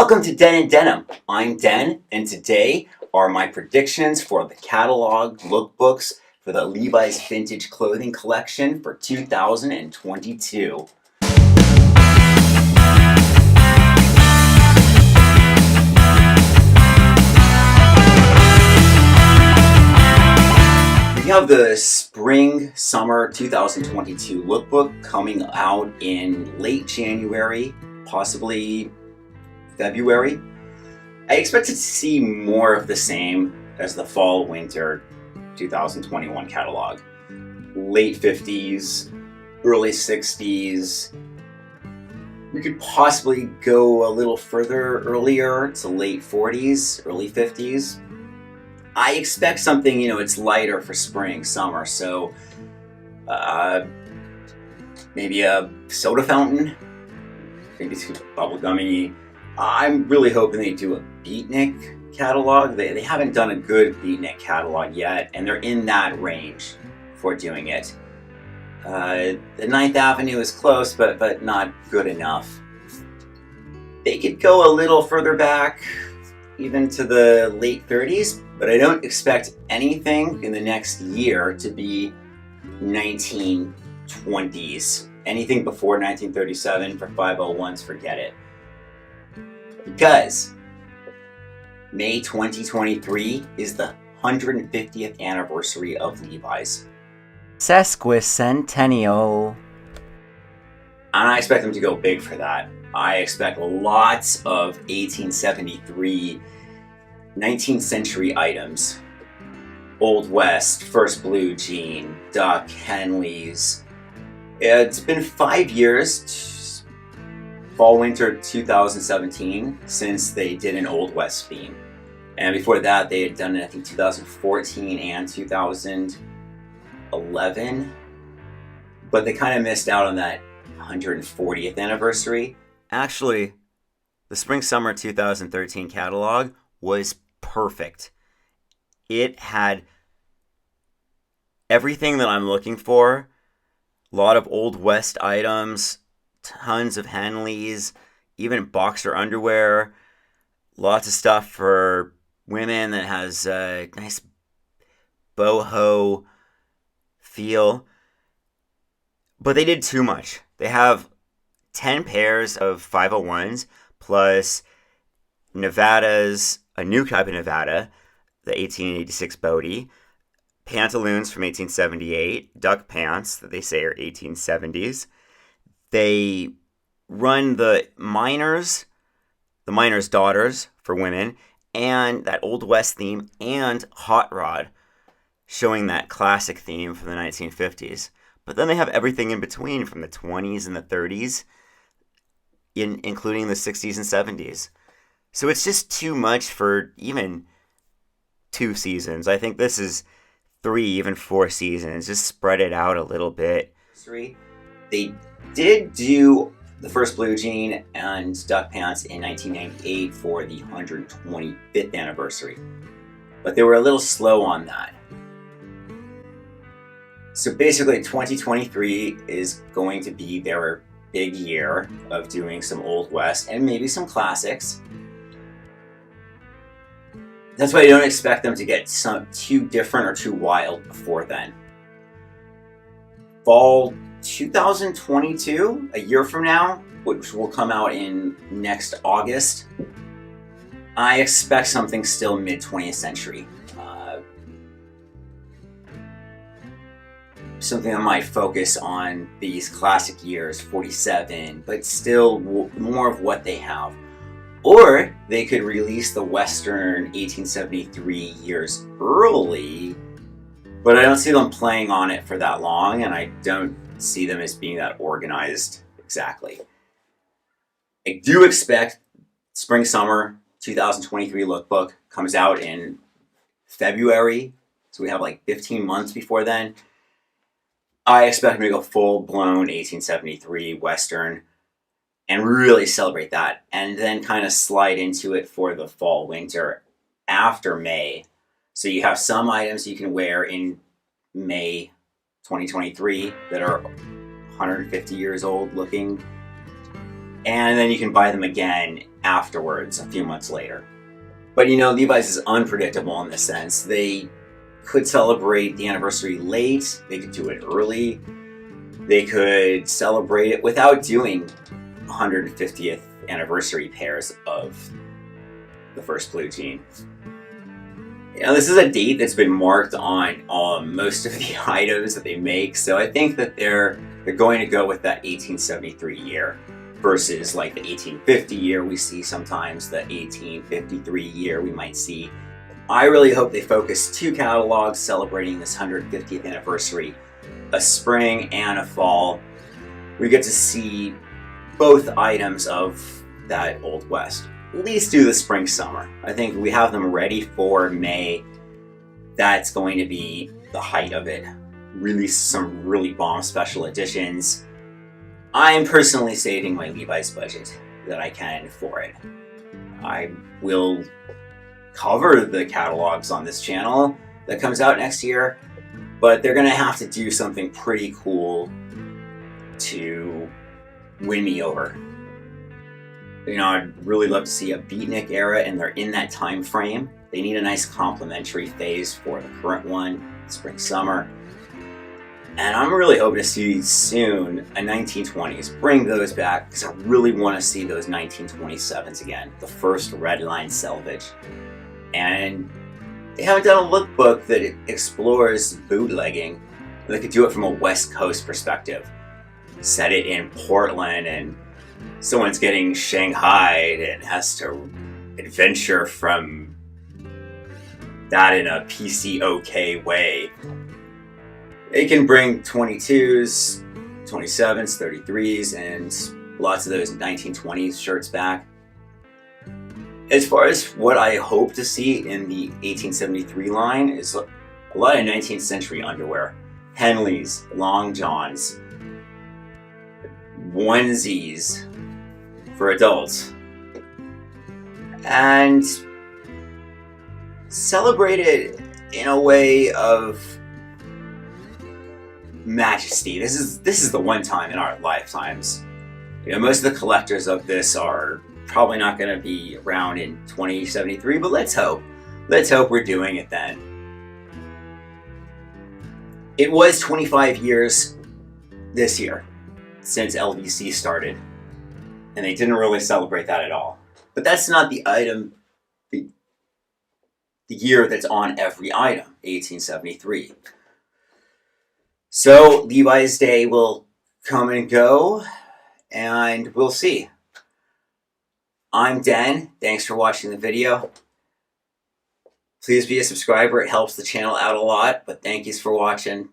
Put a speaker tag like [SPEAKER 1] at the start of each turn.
[SPEAKER 1] Welcome to Den and Denim. I'm Den, and today are my predictions for the catalog lookbooks for the Levi's Vintage Clothing Collection for 2022. We have the Spring/Summer 2022 lookbook coming out in late January, possibly February. I expect to see more of the same as the Fall/Winter 2021 catalog. Late 50s, early 60s. We could possibly go a little further earlier to late 40s, early 50s. I expect something, it's lighter for spring, summer, so maybe a soda fountain, maybe it's bubblegummy. I'm really hoping they do a beatnik catalog. They haven't done a good beatnik catalog yet, and they're in that range for doing it. The 9th Avenue is close, but not good enough. They could go a little further back, even to the late 30s, but I don't expect anything in the next year to be 1920s. Anything before 1937 for 501s, forget it. Because May 2023 is the 150th anniversary of Levi's.
[SPEAKER 2] Sesquicentennial.
[SPEAKER 1] And I expect them to go big for that. I expect lots of 1873, 19th century items. Old West, First Blue Jean, Duck, Henleys. It's been 5 years, Fall/Winter 2017, since they did an Old West theme. And before that, they had done it, I think, 2014 and 2011. But they kind of missed out on that 140th anniversary. Actually, the Spring/Summer 2013 catalog was perfect. It had everything that I'm looking for. A lot of Old West items, tons of Henleys, even boxer underwear, lots of stuff for women that has a nice boho feel. But they did too much. They have 10 pairs of 501s plus Nevadas, a new type of Nevada, the 1886 Bodie, pantaloons from 1878, duck pants that they say are 1870s. They run the miners' daughters for women, and that Old West theme, and hot rod, showing that classic theme from the 1950s. But then they have everything in between from the 20s and the 30s, including the 60s and 70s. So it's just too much for even 2 seasons. I think this is 3, even 4 seasons. Just spread it out a little bit. They did do the First Blue Jean and duck pants in 1998 for the 125th anniversary, but they were a little slow on that. So basically 2023 is going to be their big year of doing some Old West and maybe some classics. That's why I don't expect them to get too different or too wild before then. Fall 2022, a year from now, which will come out in next August, I expect something still mid-20th century. Something that might focus on these classic years, 47, but still more of what they have. Or they could release the Western 1873 years early, but I don't see them playing on it for that long, and I don't see them as being that organized exactly. I do expect Spring/Summer 2023 lookbook comes out in February, so we have like 15 months before then. I expect them to go full-blown 1873 Western and really celebrate that, and then kind of slide into it for the Fall/Winter after May. So you have some items you can wear in May 2023 that are 150 years old looking, and then you can buy them again afterwards, a few months later. But you know, Levi's is unpredictable in this sense. They could celebrate the anniversary late, they could do it early, they could celebrate it without doing 150th anniversary pairs of the first blue jean. You know, this is a date that's been marked on most of the items that they make, so I think that they're going to go with that 1873 year versus like the 1850 year we see sometimes, the 1853 year we might see. I really hope they focus 2 catalogs celebrating this 150th anniversary, a spring and a fall. We get to see both items of that Old West. At least do the spring summer. I think we have them ready for May. That's going to be the height of it. Release some really bomb special editions. I am personally saving my Levi's budget that I can for it. I will cover the catalogs on this channel that comes out next year, but they're gonna have to do something pretty cool to win me over. You know, I'd really love to see a beatnik era, and they're in that time frame. They need a nice complementary phase for the current one, spring summer. And I'm really hoping to see soon a 1920s. Bring those back, because I really want to see those 1927s again. The first red line selvage. And they haven't done a lookbook that explores bootlegging. They could do it from a West Coast perspective. Set it in Portland and someone's getting shanghaied and has to adventure from that in a PCOK way. They can bring 22s, 27s, 33s, and lots of those 1920s shirts back. As far as what I hope to see in the 1873 line is a lot of 19th century underwear. Henleys, long johns, onesies for adults, and celebrate it in a way of majesty. This is the one time in our lifetimes. You know, most of the collectors of this are probably not going to be around in 2073, but let's hope we're doing it then. It was 25 years this year since LVC started, and they didn't really celebrate that at all. But that's not the item, the year that's on every item, 1873. So Levi's Day will come and go, and we'll see. I'm Dan. Thanks for watching the video. Please be a subscriber. It helps the channel out a lot, but thank yous for watching.